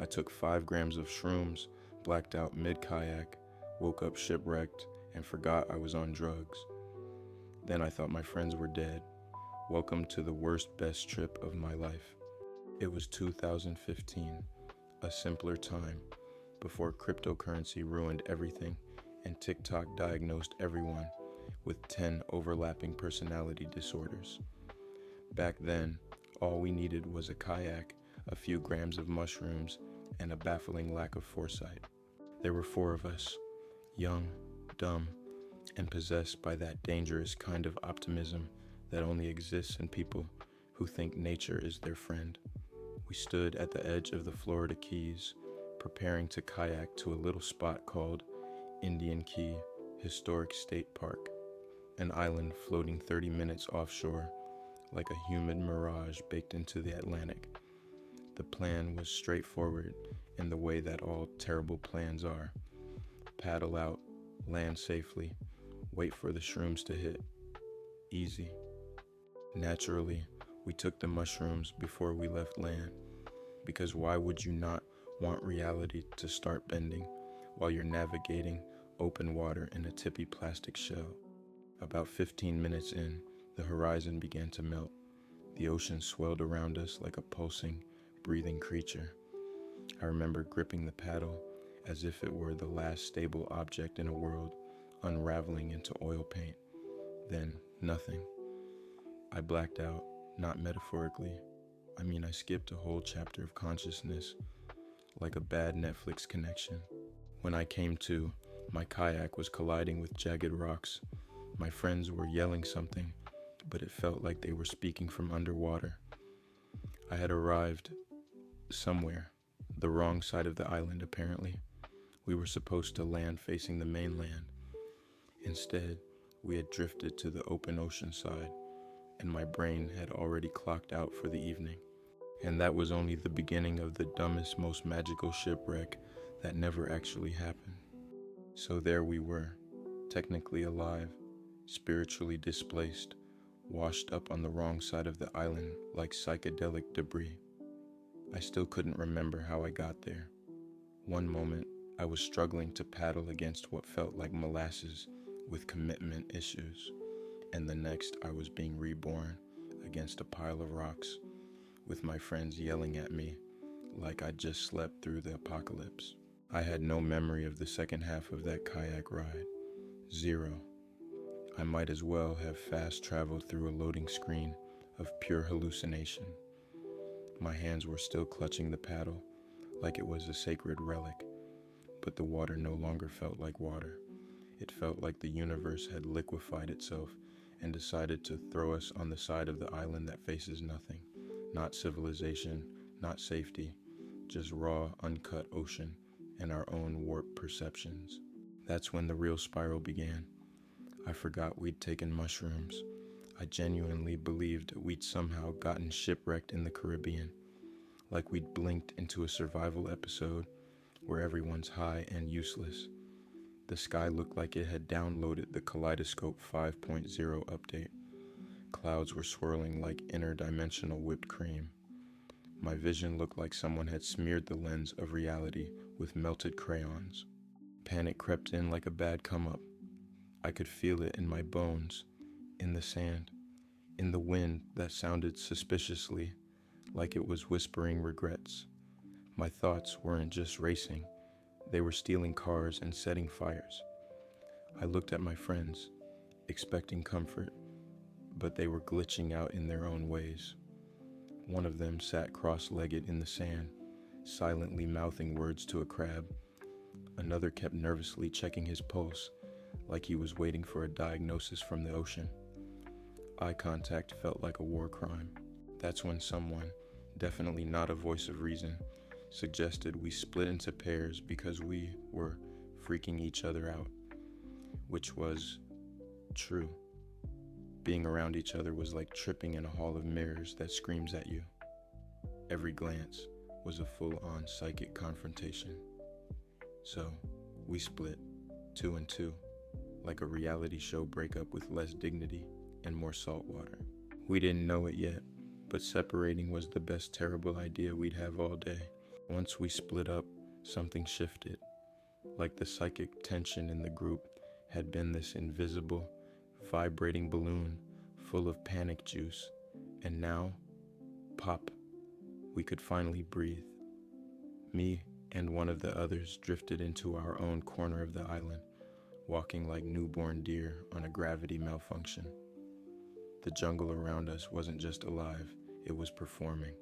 I took 5 grams of shrooms, blacked out mid-kayak, woke up shipwrecked, and forgot I was on drugs. Then I thought my friends were dead. Welcome to the worst, best trip of my life. It was 2015, a simpler time, before cryptocurrency ruined everything and TikTok diagnosed everyone with 10 overlapping personality disorders. Back then, all we needed was a kayak, a few grams of mushrooms, and a baffling lack of foresight. There were 4 of us, young, dumb, and possessed by that dangerous kind of optimism that only exists in people who think nature is their friend. We stood at the edge of the Florida Keys, preparing to kayak to a little spot called Indian Key Historic State Park, an island floating 30 minutes offshore like a humid mirage baked into the Atlantic. The plan was straightforward in the way that all terrible plans are. Paddle out, land safely, wait for the shrooms to hit. Easy. Naturally, we took the mushrooms before we left land, because why would you not want reality to start bending while you're navigating open water in a tippy plastic shell? About 15 minutes in, the horizon began to melt. The ocean swelled around us like a pulsing, breathing creature. I remember gripping the paddle as if it were the last stable object in a world unraveling into oil paint. Then, nothing. I blacked out, not metaphorically. I skipped a whole chapter of consciousness, like a bad Netflix connection. When I came to, my kayak was colliding with jagged rocks. My friends were yelling something, but it felt like they were speaking from underwater. I had arrived somewhere, the wrong side of the island apparently. We were supposed to land facing the mainland. Instead, we had drifted to the open ocean side, and my brain had already clocked out for the evening. And that was only the beginning of the dumbest, most magical shipwreck that never actually happened. So there we were, technically alive, spiritually displaced, washed up on the wrong side of the island like psychedelic debris. I still couldn't remember how I got there. One moment, I was struggling to paddle against what felt like molasses with commitment issues, and the next I was being reborn against a pile of rocks, with my friends yelling at me like I'd just slept through the apocalypse. I had no memory of the second half of that kayak ride. 0. I might as well have fast traveled through a loading screen of pure hallucination. My hands were still clutching the paddle like it was a sacred relic, but the water no longer felt like water. It felt like the universe had liquefied itself and decided to throw us on the side of the island that faces nothing. Not civilization, not safety, just raw, uncut ocean and our own warped perceptions. That's when the real spiral began. I forgot we'd taken mushrooms. I genuinely believed we'd somehow gotten shipwrecked in the Caribbean, like we'd blinked into a survival episode where everyone's high and useless. The sky looked like it had downloaded the Kaleidoscope 5.0 update. Clouds were swirling like interdimensional whipped cream. My vision looked like someone had smeared the lens of reality with melted crayons. Panic crept in like a bad come-up. I could feel it in my bones, in the sand, in the wind that sounded suspiciously like it was whispering regrets. My thoughts weren't just racing, they were stealing cars and setting fires. I looked at my friends, expecting comfort, but they were glitching out in their own ways. One of them sat cross-legged in the sand, silently mouthing words to a crab. Another kept nervously checking his pulse, like he was waiting for a diagnosis from the ocean. Eye contact felt like a war crime. That's when someone, definitely not a voice of reason, suggested we split into pairs because we were freaking each other out, which was true. Being around each other was like tripping in a hall of mirrors that screams at you. Every glance was a full-on psychic confrontation. So, we split, 2 and 2, like a reality show breakup with less dignity and more salt water. We didn't know it yet, but separating was the best terrible idea we'd have all day. Once we split up, something shifted, like the psychic tension in the group had been this invisible, vibrating balloon full of panic juice, and now, pop, we could finally breathe. Me and one of the others drifted into our own corner of the island, walking like newborn deer on a gravity malfunction. The jungle around us wasn't just alive, it was performing.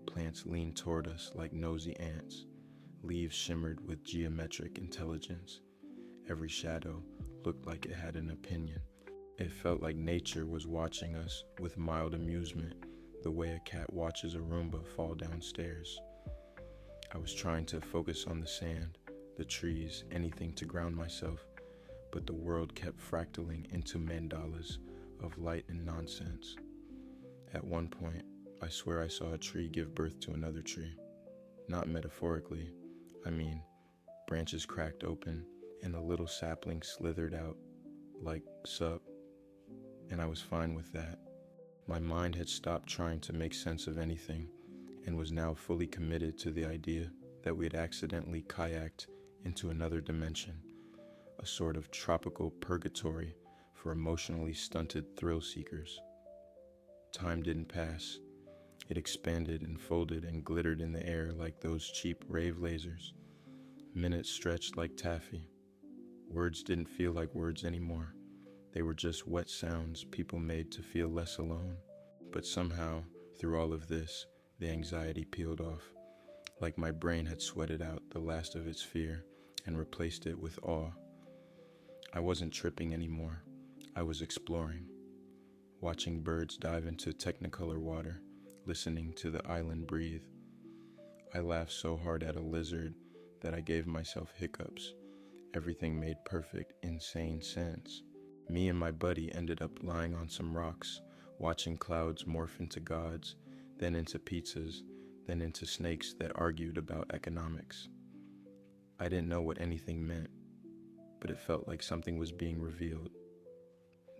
Plants leaned toward us like nosy ants. Leaves shimmered with geometric intelligence. Every shadow looked like it had an opinion. It felt like nature was watching us with mild amusement, the way a cat watches a Roomba fall downstairs. I was trying to focus on the sand, the trees, anything to ground myself, but the world kept fractaling into mandalas of light and nonsense. At one point, I swear I saw a tree give birth to another tree. Not metaphorically, I mean, branches cracked open and a little sapling slithered out, like, sup, and I was fine with that. My mind had stopped trying to make sense of anything and was now fully committed to the idea that we had accidentally kayaked into another dimension, a sort of tropical purgatory for emotionally stunted thrill seekers. Time didn't pass. It expanded and folded and glittered in the air like those cheap rave lasers. Minutes stretched like taffy. Words didn't feel like words anymore. They were just wet sounds people made to feel less alone. But somehow, through all of this, the anxiety peeled off, like my brain had sweated out the last of its fear and replaced it with awe. I wasn't tripping anymore. I was exploring, watching birds dive into technicolor water, listening to the island breathe. I laughed so hard at a lizard that I gave myself hiccups. Everything made perfect, insane sense. Me and my buddy ended up lying on some rocks, watching clouds morph into gods, then into pizzas, then into snakes that argued about economics. I didn't know what anything meant, but it felt like something was being revealed.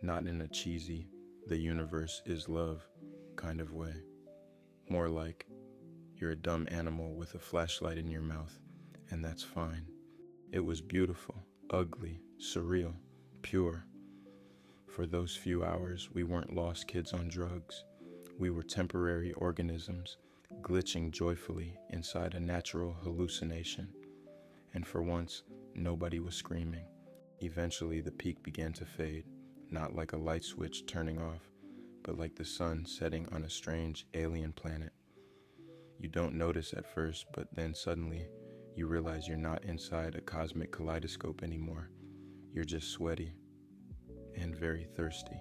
Not in a cheesy, the universe is love kind of way. More like, you're a dumb animal with a flashlight in your mouth, and that's fine. It was beautiful, ugly, surreal, pure. For those few hours, we weren't lost kids on drugs. We were temporary organisms, glitching joyfully inside a natural hallucination. And for once, nobody was screaming. Eventually, the peak began to fade, not like a light switch turning off, but like the sun setting on a strange alien planet. You don't notice at first, but then suddenly, you realize you're not inside a cosmic kaleidoscope anymore. You're just sweaty and very thirsty.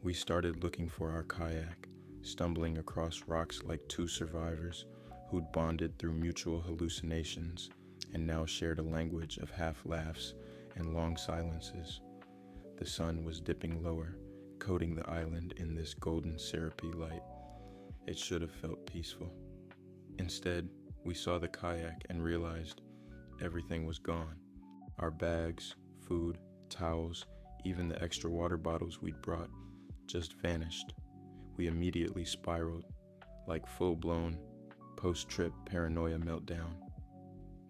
We started looking for our kayak, stumbling across rocks like two survivors who'd bonded through mutual hallucinations and now shared a language of half laughs and long silences. The sun was dipping lower, coating the island in this golden syrupy light. It should have felt peaceful. Instead, we saw the kayak and realized everything was gone. Our bags, food, towels, even the extra water bottles we'd brought just vanished. We immediately spiraled, like full-blown, post-trip paranoia meltdown.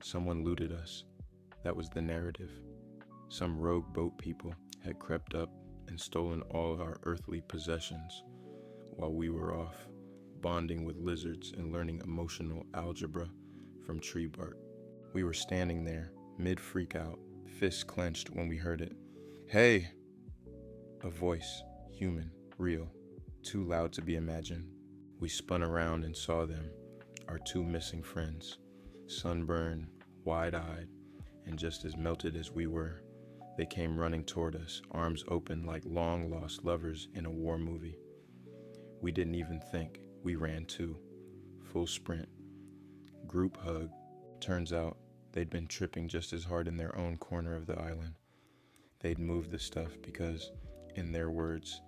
Someone looted us. That was the narrative. Some rogue boat people had crept up and stolen all our earthly possessions while we were off, bonding with lizards and learning emotional algebra from tree bark. We were standing there, mid-freak-out, fists clenched when we heard it. "Hey!" A voice, human, real, too loud to be imagined. We spun around and saw them, our two missing friends, sunburned, wide-eyed, and just as melted as we were. They came running toward us, arms open like long-lost lovers in a war movie. We didn't even think. We ran too. Full sprint. Group hug. Turns out they'd been tripping just as hard in their own corner of the island. They'd moved the stuff because, in their words,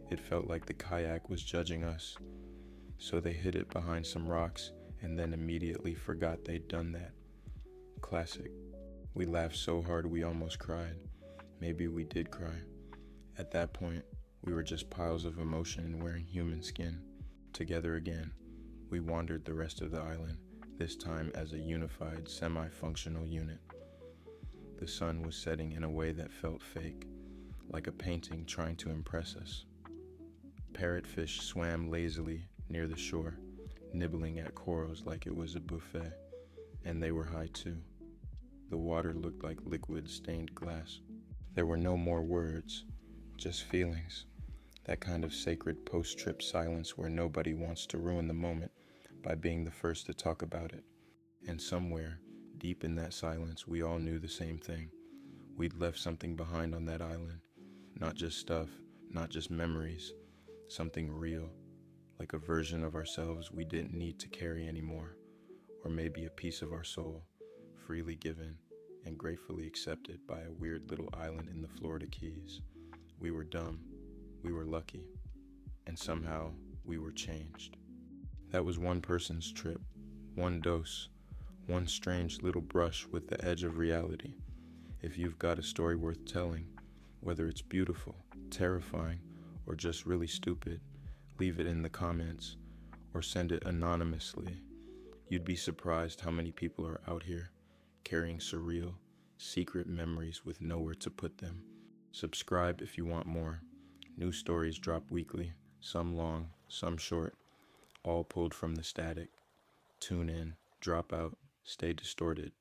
it felt like the kayak was judging us. So they hid it behind some rocks and then immediately forgot they'd done that. Classic. We laughed so hard we almost cried. Maybe we did cry. At that point, we were just piles of emotion wearing human skin. Together again, we wandered the rest of the island, this time as a unified, semi-functional unit. The sun was setting in a way that felt fake, like a painting trying to impress us. Parrotfish swam lazily near the shore, nibbling at corals like it was a buffet, and they were high too. The water looked like liquid stained glass. There were no more words, just feelings. That kind of sacred post-trip silence where nobody wants to ruin the moment by being the first to talk about it. And somewhere, deep in that silence, we all knew the same thing. We'd left something behind on that island. Not just stuff, not just memories. Something real, like a version of ourselves we didn't need to carry anymore. Or maybe a piece of our soul, freely given and gratefully accepted by a weird little island in the Florida Keys. We were dumb, we were lucky, and somehow we were changed. That was one person's trip, one dose, one strange little brush with the edge of reality. If you've got a story worth telling, whether it's beautiful, terrifying, or just really stupid, leave it in the comments or send it anonymously. You'd be surprised how many people are out here carrying surreal, secret memories with nowhere to put them. Subscribe if you want more. New stories drop weekly, some long, some short, all pulled from the static. Tune in, drop out, stay distorted.